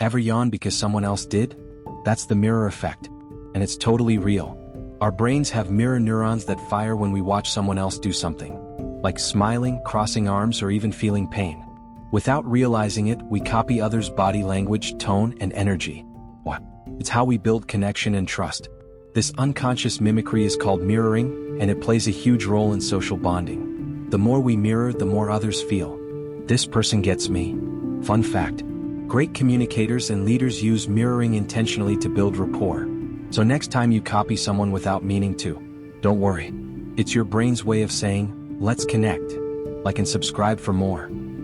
Ever yawn because someone else did? That's the mirror effect. And it's totally real. Our brains have mirror neurons that fire when we watch someone else do something, like smiling, crossing arms, or even feeling pain. Without realizing it, we copy others' body language, tone, and energy. What? It's how we build connection and trust. This unconscious mimicry is called mirroring, and it plays a huge role in social bonding. The more we mirror, the more others feel. This person gets me. Fun fact: great communicators and leaders use mirroring intentionally to build rapport. So next time you copy someone without meaning to, don't worry. It's your brain's way of saying, let's connect. Like and subscribe for more.